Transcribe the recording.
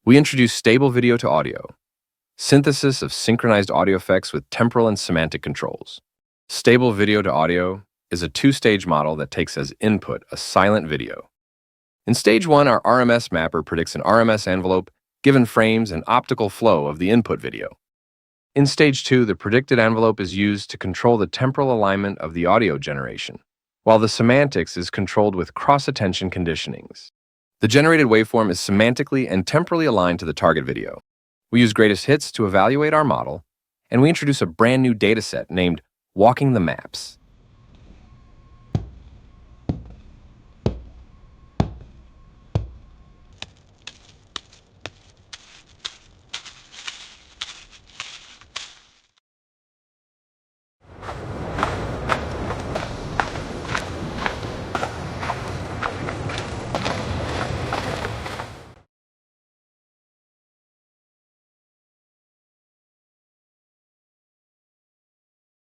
We introduce stable video to audio, synthesis of synchronized audio effects with temporal and semantic controls. Stable video to audio is a two-stage model that takes as input a silent video. In stage 1, our RMS mapper predicts an RMS envelope, given frames, and optical flow of the input video. In stage 2, the predicted envelope is used to control the temporal alignment of the audio generation, while the semantics is controlled with cross-attention conditionings. The generated waveform is semantically and temporally aligned to the target video. We use greatest hits to evaluate our model, and we introduce a brand new dataset named Walking the Maps.